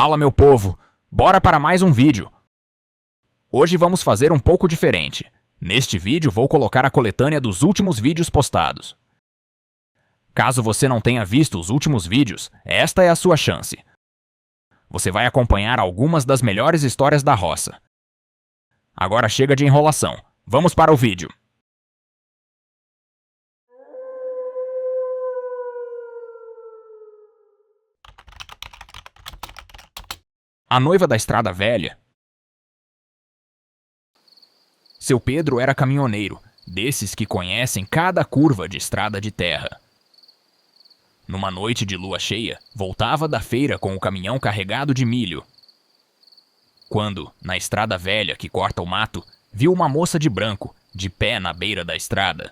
Fala, meu povo! Bora para mais um vídeo! Hoje vamos fazer um pouco diferente. Neste vídeo vou colocar a coletânea dos últimos vídeos postados. Caso você não tenha visto os últimos vídeos, esta é a sua chance. Você vai acompanhar algumas das melhores histórias da roça. Agora chega de enrolação. Vamos para o vídeo. A noiva da estrada velha. Seu Pedro era caminhoneiro, desses que conhecem cada curva de estrada de terra. Numa noite de lua cheia, voltava da feira com o caminhão carregado de milho. Quando, na estrada velha que corta o mato, viu uma moça de branco, de pé na beira da estrada.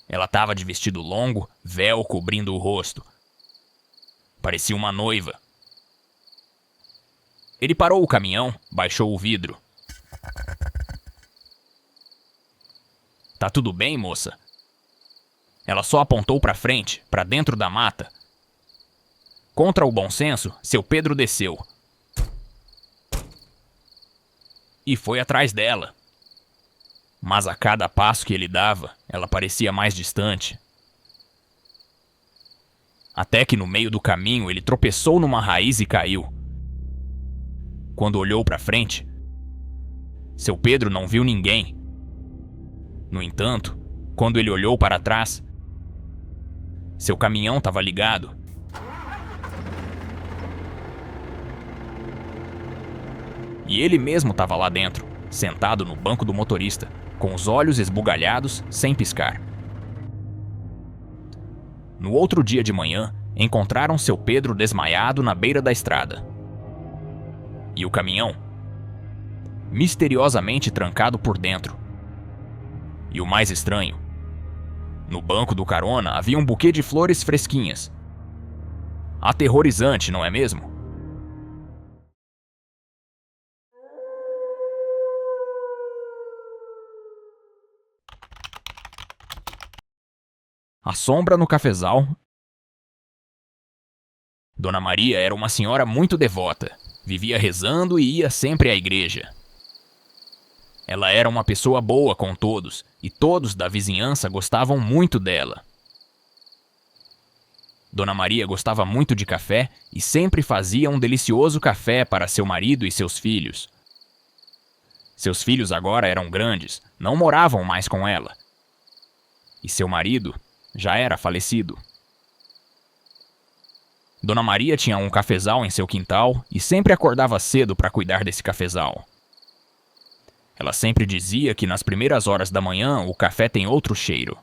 Ela estava de vestido longo, véu cobrindo o rosto. Parecia uma noiva. Ele parou o caminhão, baixou o vidro. Tá tudo bem, moça? Ela só apontou para frente, para dentro da mata. Contra o bom senso, seu Pedro desceu. E foi atrás dela. Mas a cada passo que ele dava, ela parecia mais distante. Até que no meio do caminho ele tropeçou numa raiz e caiu. Quando olhou para frente, seu Pedro não viu ninguém. No entanto, quando ele olhou para trás, seu caminhão estava ligado. E ele mesmo estava lá dentro, sentado no banco do motorista, com os olhos esbugalhados, sem piscar. No outro dia de manhã, encontraram seu Pedro desmaiado na beira da estrada. E o caminhão, misteriosamente trancado por dentro. E o mais estranho, no banco do carona havia um buquê de flores fresquinhas. Aterrorizante, não é mesmo? A sombra no cafezal. Dona Maria era uma senhora muito devota. Vivia rezando e ia sempre à igreja. Ela era uma pessoa boa com todos, e todos da vizinhança gostavam muito dela. Dona Maria gostava muito de café e sempre fazia um delicioso café para seu marido e seus filhos. Seus filhos agora eram grandes, não moravam mais com ela. E seu marido já era falecido. Dona Maria tinha um cafezal em seu quintal e sempre acordava cedo para cuidar desse cafezal. Ela sempre dizia que nas primeiras horas da manhã o café tem outro cheiro.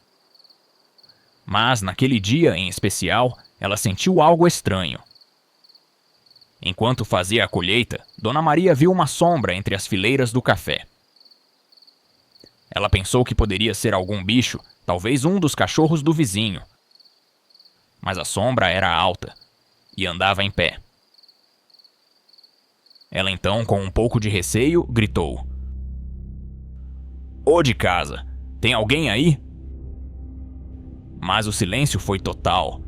Mas naquele dia em especial, ela sentiu algo estranho. Enquanto fazia a colheita, Dona Maria viu uma sombra entre as fileiras do café. Ela pensou que poderia ser algum bicho, talvez um dos cachorros do vizinho. Mas a sombra era alta e andava em pé. Ela então, com um pouco de receio, gritou: "Ô de casa, tem alguém aí?" Mas o silêncio foi total.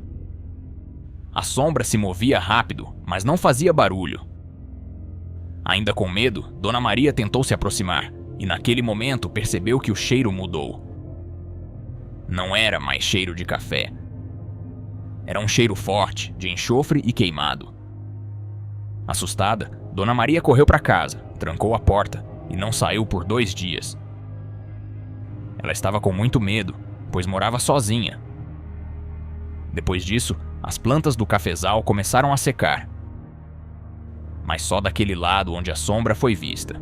A sombra se movia rápido, mas não fazia barulho. Ainda com medo, Dona Maria tentou se aproximar, e naquele momento percebeu que o cheiro mudou. Não era mais cheiro de café. Era um cheiro forte, de enxofre e queimado. Assustada, Dona Maria correu para casa, trancou a porta e não saiu por 2 dias. Ela estava com muito medo, pois morava sozinha. Depois disso, as plantas do cafezal começaram a secar. Mas só daquele lado onde a sombra foi vista.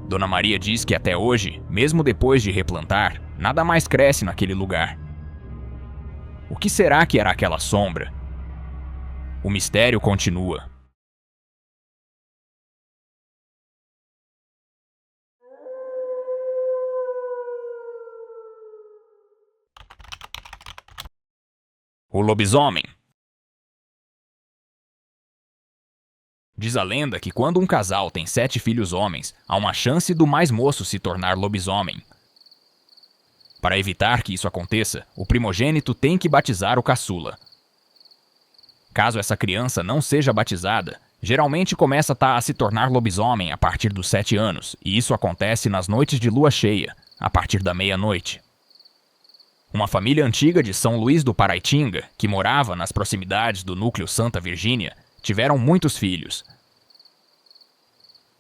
Dona Maria diz que até hoje, mesmo depois de replantar, nada mais cresce naquele lugar. O que será que era aquela sombra? O mistério continua. O lobisomem. Diz a lenda que quando um casal tem 7 filhos homens, há uma chance do mais moço se tornar lobisomem. Para evitar que isso aconteça, o primogênito tem que batizar o caçula. caso essa criança não seja batizada, geralmente começa a se tornar lobisomem a partir dos 7 anos, e isso acontece nas noites de lua cheia, a partir da meia-noite. Uma família antiga de São Luís do Paraitinga, que morava nas proximidades do núcleo Santa Virgínia, tiveram muitos filhos.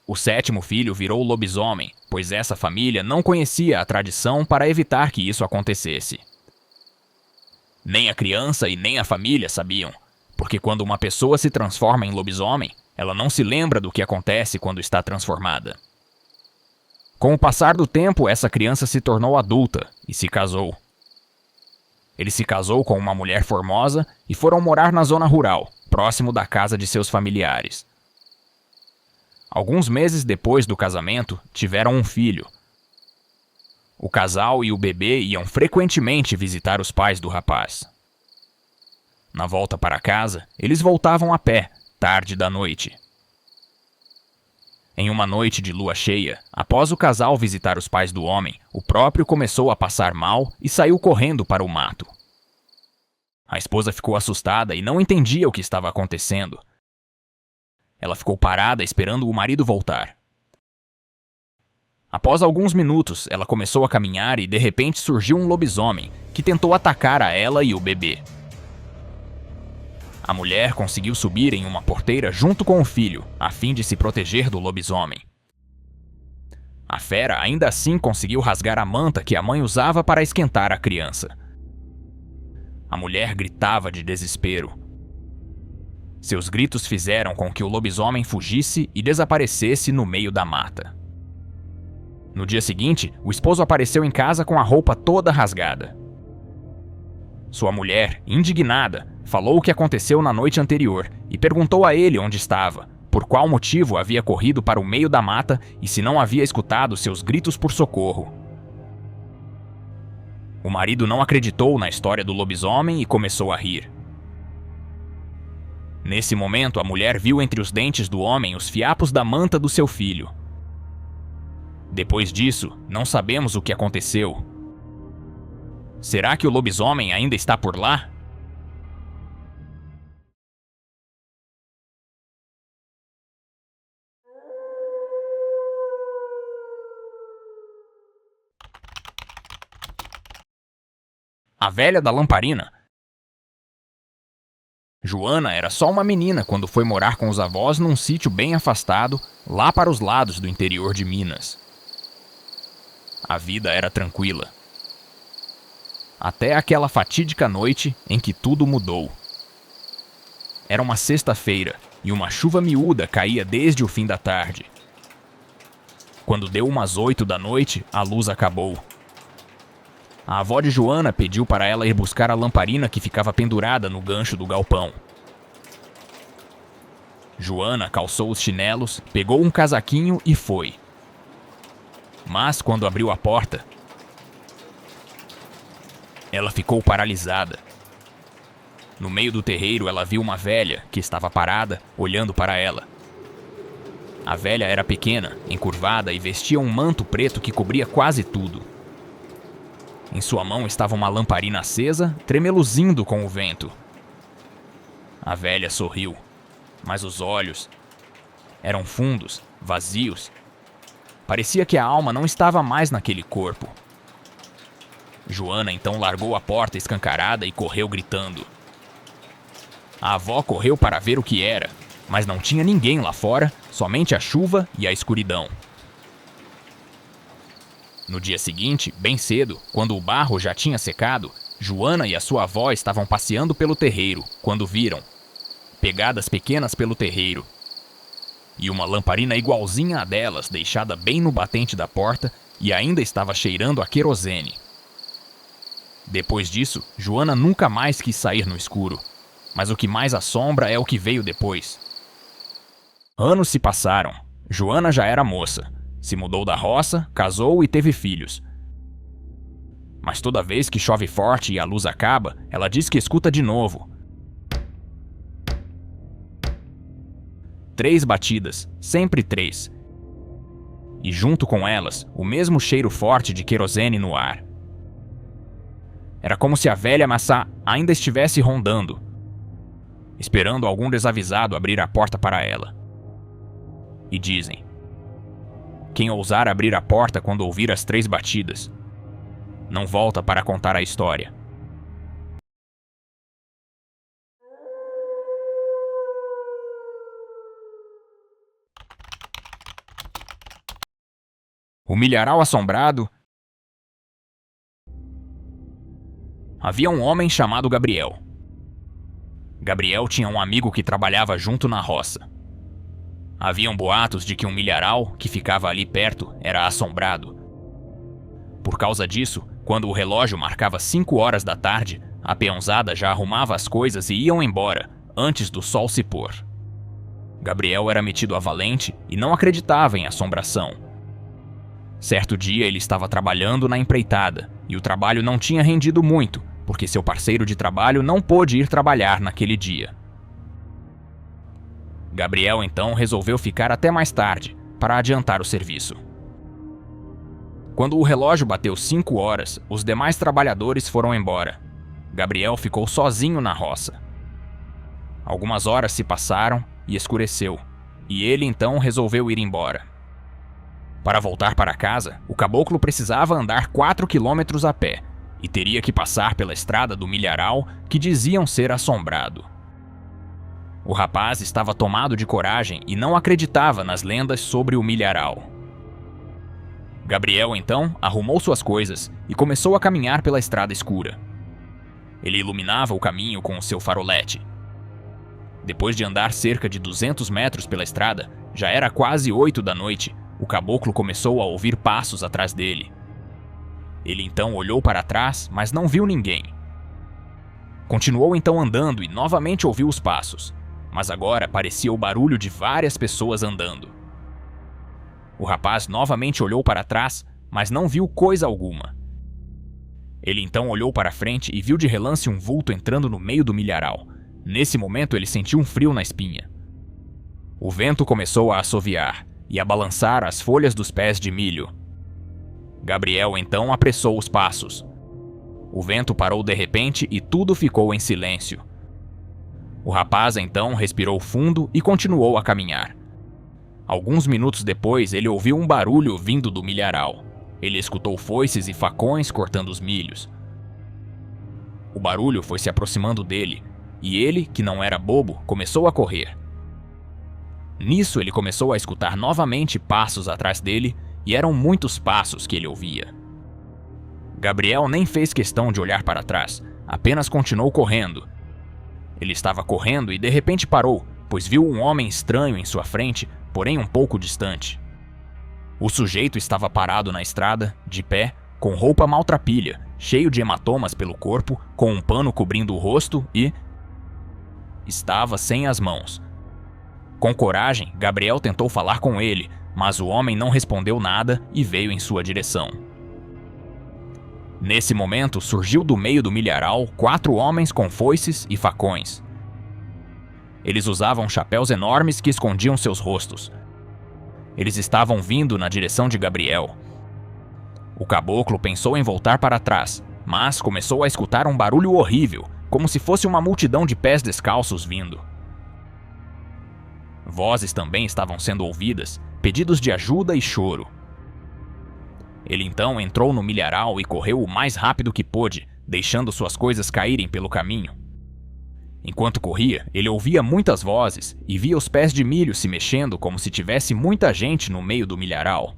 O 7º filho virou lobisomem, pois essa família não conhecia a tradição para evitar que isso acontecesse. Nem a criança e nem a família sabiam, porque quando uma pessoa se transforma em lobisomem, ela não se lembra do que acontece quando está transformada. Com o passar do tempo, essa criança se tornou adulta e se casou. Ele se casou com uma mulher formosa e foram morar na zona rural, próximo da casa de seus familiares. Alguns meses depois do casamento, tiveram um filho. O casal e o bebê iam frequentemente visitar os pais do rapaz. Na volta para casa, eles voltavam a pé, tarde da noite. Em uma noite de lua cheia, após o casal visitar os pais do homem, o próprio começou a passar mal e saiu correndo para o mato. A esposa ficou assustada e não entendia o que estava acontecendo. Ela ficou parada esperando o marido voltar. Após alguns minutos, ela começou a caminhar e de repente surgiu um lobisomem que tentou atacar a ela e o bebê. A mulher conseguiu subir em uma porteira junto com o filho, a fim de se proteger do lobisomem. A fera ainda assim conseguiu rasgar a manta que a mãe usava para esquentar a criança. A mulher gritava de desespero. Seus gritos fizeram com que o lobisomem fugisse e desaparecesse no meio da mata. No dia seguinte, o esposo apareceu em casa com a roupa toda rasgada. Sua mulher, indignada, falou o que aconteceu na noite anterior e perguntou a ele onde estava, por qual motivo havia corrido para o meio da mata e se não havia escutado seus gritos por socorro. O marido não acreditou na história do lobisomem e começou a rir. Nesse momento, a mulher viu entre os dentes do homem os fiapos da manta do seu filho. Depois disso, não sabemos o que aconteceu. Será que o lobisomem ainda está por lá? A velha da lamparina. Joana era só uma menina quando foi morar com os avós num sítio bem afastado, lá para os lados do interior de Minas. A vida era tranquila. Até aquela fatídica noite em que tudo mudou. Era uma sexta-feira e uma chuva miúda caía desde o fim da tarde. Quando deu umas 8 da noite, a luz acabou. A avó de Joana pediu para ela ir buscar a lamparina que ficava pendurada no gancho do galpão. Joana calçou os chinelos, pegou um casaquinho e foi. Mas quando abriu a porta, ela ficou paralisada. No meio do terreiro, ela viu uma velha que estava parada, olhando para ela. A velha era pequena, encurvada e vestia um manto preto que cobria quase tudo. Em sua mão estava uma lamparina acesa, tremeluzindo com o vento. A velha sorriu, mas os olhos eram fundos, vazios. Parecia que a alma não estava mais naquele corpo. Joana então largou a porta escancarada e correu gritando. A avó correu para ver o que era, mas não tinha ninguém lá fora, somente a chuva e a escuridão. No dia seguinte, bem cedo, quando o barro já tinha secado, Joana e a sua avó estavam passeando pelo terreiro, quando viram pegadas pequenas pelo terreiro e uma lamparina igualzinha a delas, deixada bem no batente da porta e ainda estava cheirando a querosene. Depois disso, Joana nunca mais quis sair no escuro, mas o que mais assombra é o que veio depois. Anos se passaram. Joana já era moça. Se mudou da roça, casou e teve filhos. Mas toda vez que chove forte e a luz acaba, ela diz que escuta de novo. 3 batidas, sempre 3. E junto com elas, o mesmo cheiro forte de querosene no ar. Era como se a velha maçã ainda estivesse rondando. esperando algum desavisado abrir a porta para ela. E dizem: quem ousar abrir a porta quando ouvir as 3 batidas, não volta para contar a história. O milharal assombrado. Havia um homem chamado Gabriel. Gabriel tinha um amigo que trabalhava junto na roça. Haviam boatos de que um milharal que ficava ali perto era assombrado. Por causa disso, quando o relógio marcava 5 horas da tarde, a peãozada já arrumava as coisas e iam embora, antes do sol se pôr. Gabriel era metido a valente e não acreditava em assombração. Certo dia ele estava trabalhando na empreitada, e o trabalho não tinha rendido muito, porque seu parceiro de trabalho não pôde ir trabalhar naquele dia. Gabriel então resolveu ficar até mais tarde, para adiantar o serviço. Quando o relógio bateu 5 horas, os demais trabalhadores foram embora. Gabriel ficou sozinho na roça. Algumas horas se passaram e escureceu, e ele então resolveu ir embora. Para voltar para casa, o caboclo precisava andar 4 quilômetros a pé, e teria que passar pela estrada do milharal que diziam ser assombrado. O rapaz estava tomado de coragem e não acreditava nas lendas sobre o milharal. Gabriel então arrumou suas coisas e começou a caminhar pela estrada escura. Ele iluminava o caminho com o seu farolete. Depois de andar cerca de 200 metros pela estrada, já era quase 8 da noite, o caboclo começou a ouvir passos atrás dele. Ele então olhou para trás, mas não viu ninguém. Continuou então andando e novamente ouviu os passos, mas agora parecia o barulho de várias pessoas andando. O rapaz novamente olhou para trás, mas não viu coisa alguma. Ele então olhou para frente e viu de relance um vulto entrando no meio do milharal. Nesse momento ele sentiu um frio na espinha. O vento começou a assoviar e a balançar as folhas dos pés de milho. Gabriel então apressou os passos. O vento parou de repente e tudo ficou em silêncio. O rapaz então respirou fundo e continuou a caminhar. Alguns minutos depois ele ouviu um barulho vindo do milharal. Ele escutou foices e facões cortando os milhos. O barulho foi se aproximando dele, e ele, que não era bobo, começou a correr. Nisso ele começou a escutar novamente passos atrás dele, e eram muitos passos que ele ouvia. Gabriel nem fez questão de olhar para trás, apenas continuou correndo. Ele estava correndo e de repente parou, pois viu um homem estranho em sua frente, porém um pouco distante. O sujeito estava parado na estrada, de pé, com roupa maltrapilha, cheio de hematomas pelo corpo, com um pano cobrindo o rosto e estava sem as mãos. Com coragem, Gabriel tentou falar com ele, mas o homem não respondeu nada e veio em sua direção. Nesse momento, surgiu do meio do milharal 4 homens com foices e facões. Eles usavam chapéus enormes que escondiam seus rostos. Eles estavam vindo na direção de Gabriel. O caboclo pensou em voltar para trás, mas começou a escutar um barulho horrível, como se fosse uma multidão de pés descalços vindo. Vozes também estavam sendo ouvidas, pedidos de ajuda e choro. Ele então entrou no milharal e correu o mais rápido que pôde, deixando suas coisas caírem pelo caminho. Enquanto corria, ele ouvia muitas vozes e via os pés de milho se mexendo como se tivesse muita gente no meio do milharal.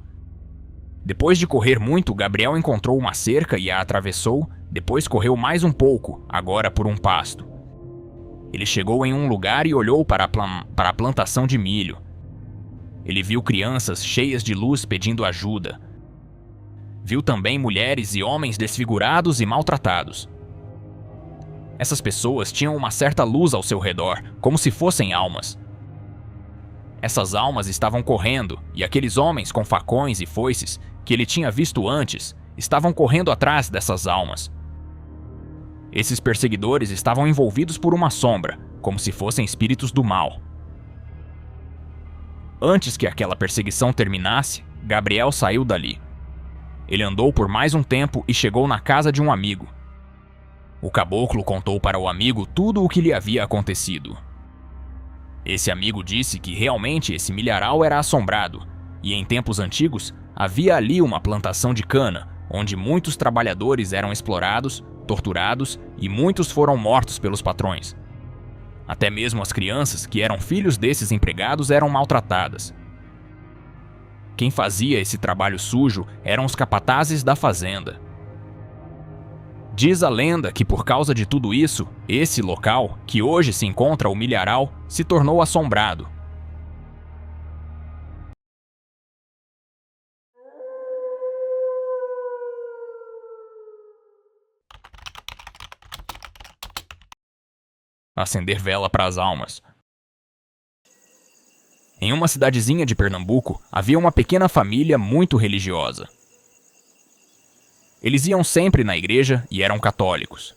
Depois de correr muito, Gabriel encontrou uma cerca e a atravessou, depois correu mais um pouco, agora por um pasto. Ele chegou em um lugar e olhou para a plantação de milho. Ele viu crianças cheias de luz pedindo ajuda. Viu também mulheres e homens desfigurados e maltratados. Essas pessoas tinham uma certa luz ao seu redor, como se fossem almas. Essas almas estavam correndo, e aqueles homens com facões e foices, que ele tinha visto antes, estavam correndo atrás dessas almas. Esses perseguidores estavam envolvidos por uma sombra, como se fossem espíritos do mal. Antes que aquela perseguição terminasse, Gabriel saiu dali. Ele andou por mais um tempo e chegou na casa de um amigo. O caboclo contou para o amigo tudo o que lhe havia acontecido. Esse amigo disse que realmente esse milharal era assombrado, e em tempos antigos havia ali uma plantação de cana, onde muitos trabalhadores eram explorados, torturados e muitos foram mortos pelos patrões. Até mesmo as crianças, que eram filhos desses empregados, eram maltratadas. Quem fazia esse trabalho sujo eram os capatazes da fazenda. Diz a lenda que por causa de tudo isso, esse local, que hoje se encontra o milharal, se tornou assombrado. Acender vela para as almas. Em uma cidadezinha de Pernambuco, havia uma pequena família muito religiosa. Eles iam sempre na igreja e eram católicos.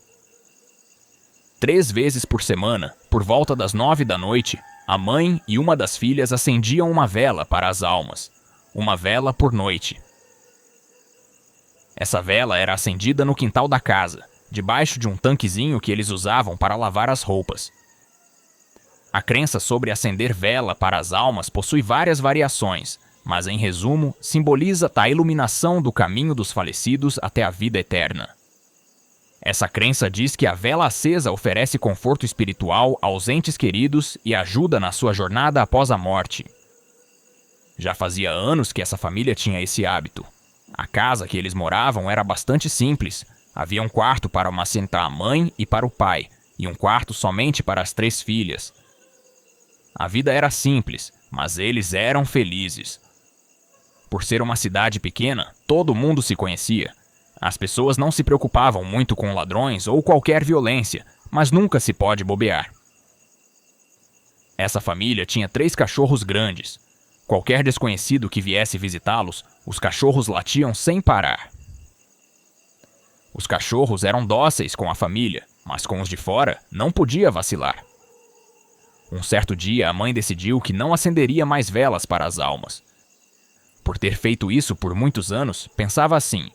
3 vezes por semana, por volta das 9 da noite, a mãe e uma das filhas acendiam uma vela para as almas, uma vela por noite. Essa vela era acendida no quintal da casa, debaixo de um tanquezinho que eles usavam para lavar as roupas. A crença sobre acender vela para as almas possui várias variações, mas em resumo, simboliza a iluminação do caminho dos falecidos até a vida eterna. Essa crença diz que a vela acesa oferece conforto espiritual aos entes queridos e ajuda na sua jornada após a morte. Já fazia anos que essa família tinha esse hábito. A casa que eles moravam era bastante simples. Havia um quarto para assentar a mãe e para o pai, e um quarto somente para as 3 filhas. A vida era simples, mas eles eram felizes. Por ser uma cidade pequena, todo mundo se conhecia. As pessoas não se preocupavam muito com ladrões ou qualquer violência, mas nunca se pode bobear. Essa família tinha 3 cachorros grandes. Qualquer desconhecido que viesse visitá-los, os cachorros latiam sem parar. Os cachorros eram dóceis com a família, mas com os de fora não podia vacilar. Um certo dia, a mãe decidiu que não acenderia mais velas para as almas. Por ter feito isso por muitos anos, pensava assim: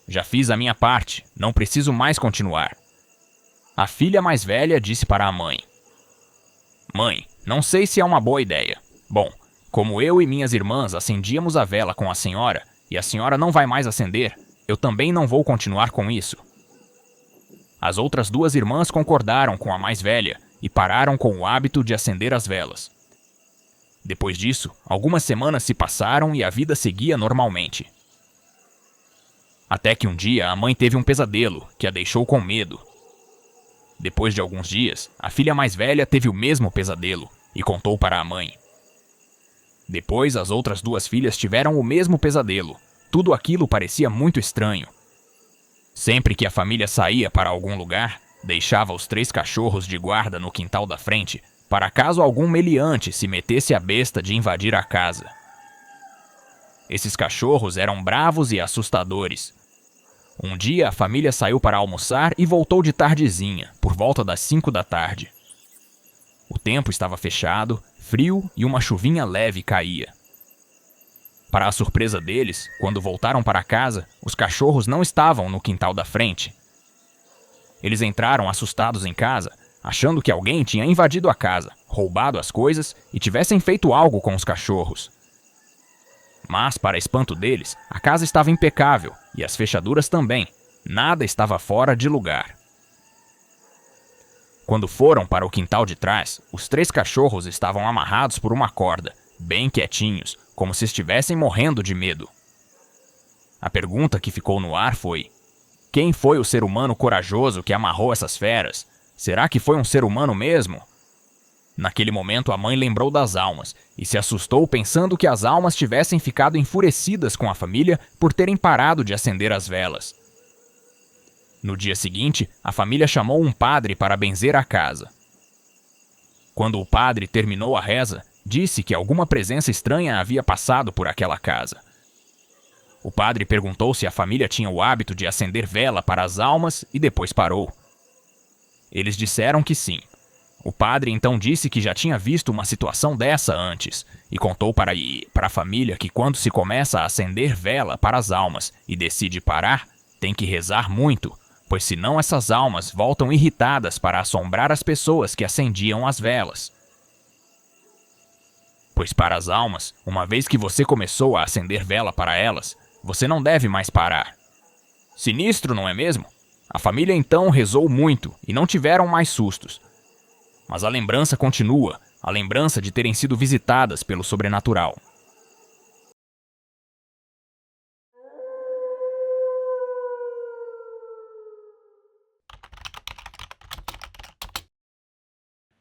já fiz a minha parte, não preciso mais continuar. A filha mais velha disse para a mãe: Mãe, não sei se é uma boa ideia. Bom, como eu e minhas irmãs acendíamos a vela com a senhora, e a senhora não vai mais acender, eu também não vou continuar com isso. As outras 2 irmãs concordaram com a mais velha e pararam com o hábito de acender as velas. Depois disso, algumas semanas se passaram e a vida seguia normalmente. Até que um dia a mãe teve um pesadelo que a deixou com medo. Depois de alguns dias, a filha mais velha teve o mesmo pesadelo e contou para a mãe. Depois, as outras 2 filhas tiveram o mesmo pesadelo. Tudo aquilo parecia muito estranho. Sempre que a família saía para algum lugar, deixava os 3 cachorros de guarda no quintal da frente, para caso algum meliante se metesse a besta de invadir a casa. Esses cachorros eram bravos e assustadores. Um dia a família saiu para almoçar e voltou de tardezinha, por volta das 5 da tarde. O tempo estava fechado, frio e uma chuvinha leve caía. Para a surpresa deles, quando voltaram para casa, os cachorros não estavam no quintal da frente. Eles entraram assustados em casa, achando que alguém tinha invadido a casa, roubado as coisas e tivessem feito algo com os cachorros. Mas, para espanto deles, a casa estava impecável e as fechaduras também. Nada estava fora de lugar. Quando foram para o quintal de trás, os 3 cachorros estavam amarrados por uma corda, bem quietinhos, como se estivessem morrendo de medo. A pergunta que ficou no ar foi: quem foi o ser humano corajoso que amarrou essas feras? Será que foi um ser humano mesmo? Naquele momento, a mãe lembrou das almas e se assustou pensando que as almas tivessem ficado enfurecidas com a família por terem parado de acender as velas. No dia seguinte, a família chamou um padre para benzer a casa. Quando o padre terminou a reza, disse que alguma presença estranha havia passado por aquela casa. O padre perguntou se a família tinha o hábito de acender vela para as almas e depois parou. Eles disseram que sim. O padre então disse que já tinha visto uma situação dessa antes e contou para a família que quando se começa a acender vela para as almas e decide parar, tem que rezar muito, pois senão essas almas voltam irritadas para assombrar as pessoas que acendiam as velas. Pois para as almas, uma vez que você começou a acender vela para elas, você não deve mais parar. Sinistro, não é mesmo? A família então rezou muito e não tiveram mais sustos. Mas a lembrança continua, a lembrança de terem sido visitadas pelo sobrenatural.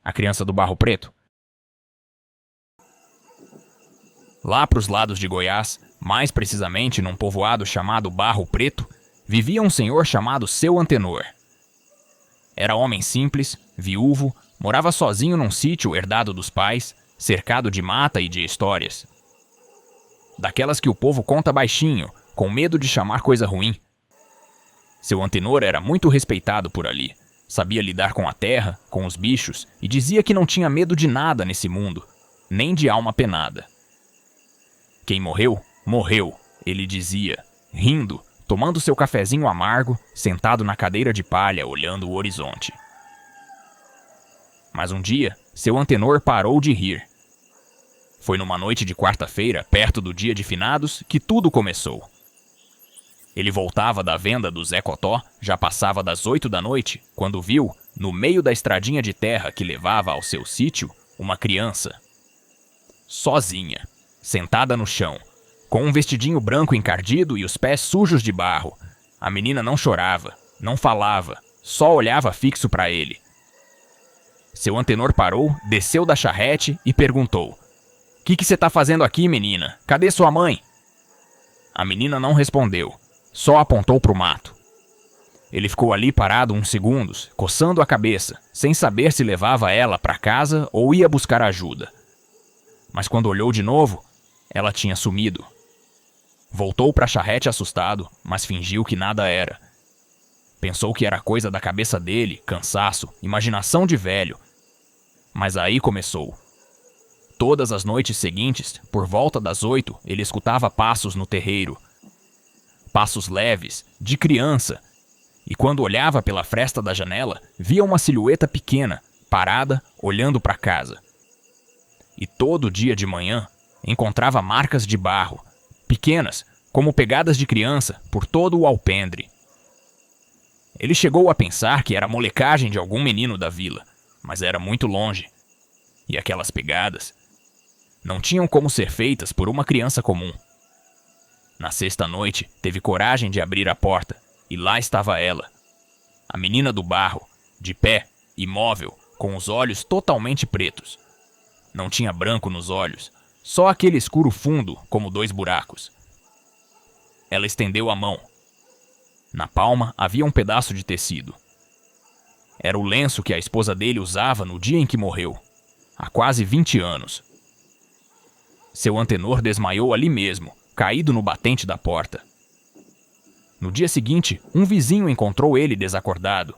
A criança do barro preto. Lá para os lados de Goiás, mais precisamente num povoado chamado Barro Preto, vivia um senhor chamado Seu Antenor. Era homem simples, viúvo, morava sozinho num sítio herdado dos pais, cercado de mata e de histórias. Daquelas que o povo conta baixinho, com medo de chamar coisa ruim. Seu Antenor era muito respeitado por ali. Sabia lidar com a terra, com os bichos, e dizia que não tinha medo de nada nesse mundo, nem de alma penada. Quem morreu, morreu, ele dizia, rindo, tomando seu cafezinho amargo, sentado na cadeira de palha, olhando o horizonte. Mas um dia, seu Antenor parou de rir. Foi numa noite de quarta-feira, perto do dia de finados, que tudo começou. Ele voltava da venda do Zé Cotó, já passava das 8 da noite, quando viu, no meio da estradinha de terra que levava ao seu sítio, uma criança. Sozinha, sentada no chão, com um vestidinho branco encardido e os pés sujos de barro. A menina não chorava, não falava, só olhava fixo para ele. Seu Antenor parou, desceu da charrete e perguntou: "Que você tá fazendo aqui, menina? Cadê sua mãe?" A menina não respondeu. Só apontou para o mato. Ele ficou ali parado uns segundos, coçando a cabeça, sem saber se levava ela para casa ou ia buscar ajuda. Mas quando olhou de novo, ela tinha sumido. Voltou para a charrete assustado, mas fingiu que nada era. Pensou que era coisa da cabeça dele, cansaço, imaginação de velho. Mas aí começou. Todas as noites seguintes, por volta das 8, ele escutava passos no terreiro. Passos leves, de criança, e quando olhava pela fresta da janela, via uma silhueta pequena, parada, olhando para casa. E todo dia de manhã, encontrava marcas de barro, pequenas, como pegadas de criança, por todo o alpendre. Ele chegou a pensar que era molecagem de algum menino da vila, mas era muito longe. E aquelas pegadas não tinham como ser feitas por uma criança comum. Na sexta noite, teve coragem de abrir a porta, e lá estava ela. A menina do barro, de pé, imóvel, com os olhos totalmente pretos. Não tinha branco nos olhos, só aquele escuro fundo, como 2 buracos. Ela estendeu a mão. Na palma havia um pedaço de tecido. Era o lenço que a esposa dele usava no dia em que morreu, há quase 20 anos. Seu Antenor desmaiou ali mesmo, caído no batente da porta. No dia seguinte, um vizinho encontrou ele desacordado.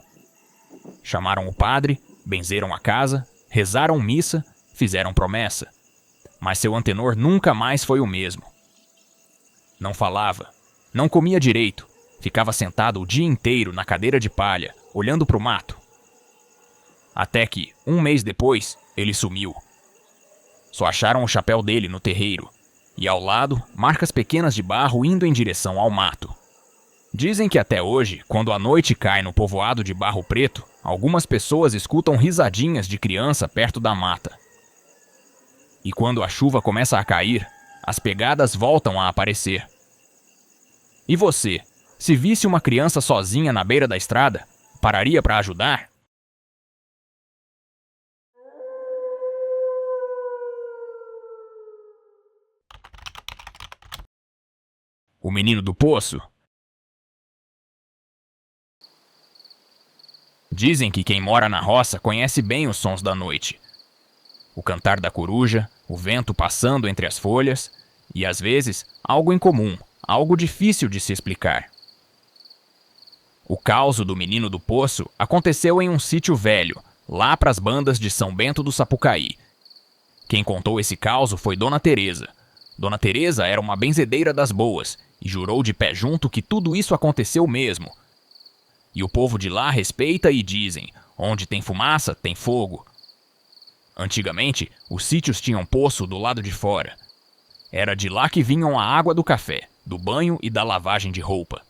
Chamaram o padre, benzeram a casa, rezaram missa, fizeram promessa. Mas seu Antenor nunca mais foi o mesmo. Não falava, não comia direito, ficava sentado o dia inteiro na cadeira de palha, olhando para o mato. Até que, um mês depois, ele sumiu. Só acharam o chapéu dele no terreiro, e ao lado, marcas pequenas de barro indo em direção ao mato. Dizem que até hoje, quando a noite cai no povoado de Barro Preto, algumas pessoas escutam risadinhas de criança perto da mata. E quando a chuva começa a cair, as pegadas voltam a aparecer. E você, se visse uma criança sozinha na beira da estrada, pararia para ajudar? O menino do poço? Dizem que quem mora na roça conhece bem os sons da noite. O cantar da coruja, o vento passando entre as folhas e, às vezes, algo incomum, algo difícil de se explicar. O caso do menino do poço aconteceu em um sítio velho, lá pras bandas de São Bento do Sapucaí. Quem contou esse caso foi Dona Teresa. Dona Teresa era uma benzedeira das boas e jurou de pé junto que tudo isso aconteceu mesmo. E o povo de lá respeita e dizem: onde tem fumaça, tem fogo. Antigamente, os sítios tinham poço do lado de fora. Era de lá que vinham a água do café, do banho e da lavagem de roupa.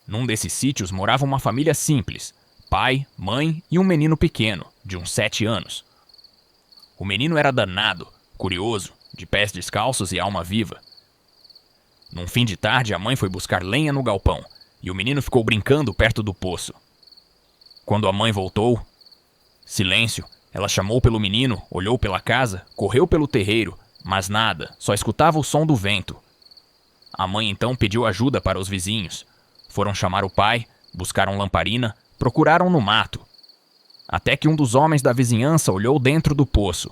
Num desses sítios morava uma família simples: pai, mãe e um menino pequeno, de uns 7 anos. O menino era danado, curioso, de pés descalços e alma viva. Num fim de tarde, a mãe foi buscar lenha no galpão e o menino ficou brincando perto do poço. Quando a mãe voltou, silêncio. Ela chamou pelo menino, olhou pela casa, correu pelo terreiro, mas nada, só escutava o som do vento. A mãe então pediu ajuda para os vizinhos. Foram chamar o pai, buscaram lamparina, procuraram no mato. Até que um dos homens da vizinhança olhou dentro do poço.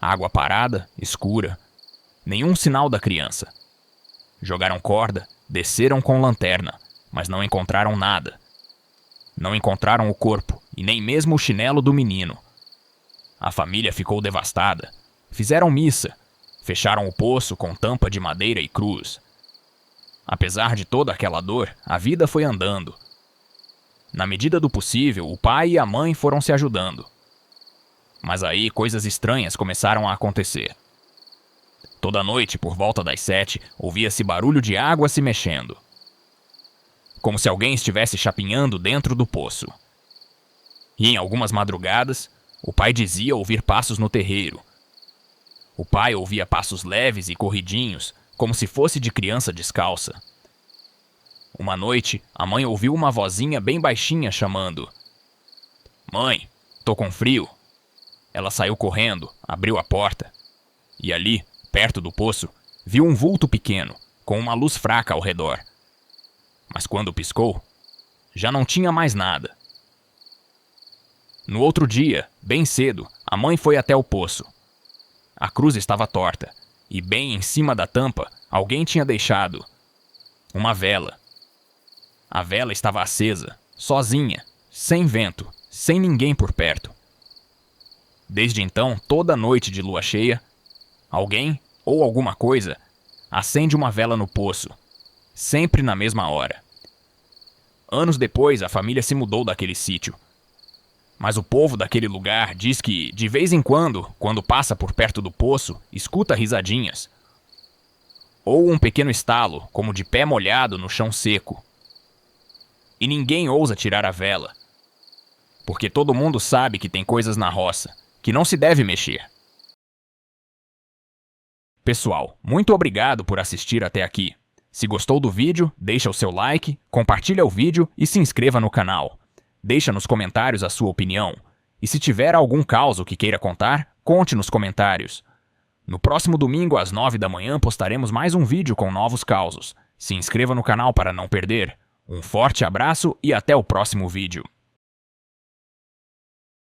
Água parada, escura. Nenhum sinal da criança. Jogaram corda, desceram com lanterna, mas não encontraram nada. Não encontraram o corpo e nem mesmo o chinelo do menino. A família ficou devastada. Fizeram missa. Fecharam o poço com tampa de madeira e cruz. Apesar de toda aquela dor, a vida foi andando. Na medida do possível, o pai e a mãe foram se ajudando. Mas aí coisas estranhas começaram a acontecer. Toda noite, por volta das 7, ouvia-se barulho de água se mexendo. Como se alguém estivesse chapinhando dentro do poço. E em algumas madrugadas, o pai dizia ouvir passos no terreiro. O pai ouvia passos leves e corridinhos, como se fosse de criança descalça. Uma noite, a mãe ouviu uma vozinha bem baixinha chamando: "Mãe, tô com frio." Ela saiu correndo, abriu a porta. E ali, perto do poço, viu um vulto pequeno, com uma luz fraca ao redor. Mas quando piscou, já não tinha mais nada. No outro dia, bem cedo, a mãe foi até o poço. A cruz estava torta, e bem em cima da tampa, alguém tinha deixado uma vela. A vela estava acesa, sozinha, sem vento, sem ninguém por perto. Desde então, toda noite de lua cheia, alguém, ou alguma coisa, acende uma vela no poço, sempre na mesma hora. Anos depois, a família se mudou daquele sítio. Mas o povo daquele lugar diz que, de vez em quando passa por perto do poço, escuta risadinhas. Ou um pequeno estalo, como de pé molhado no chão seco. E ninguém ousa tirar a vela, porque todo mundo sabe que tem coisas na roça, que não se deve mexer. Pessoal, muito obrigado por assistir até aqui. Se gostou do vídeo, deixa o seu like, compartilha o vídeo e se inscreva no canal. Deixa nos comentários a sua opinião. E se tiver algum caso que queira contar, conte nos comentários. No próximo domingo, às 9 da manhã, postaremos mais um vídeo com novos causos. Se inscreva no canal para não perder. Um forte abraço e até o próximo vídeo.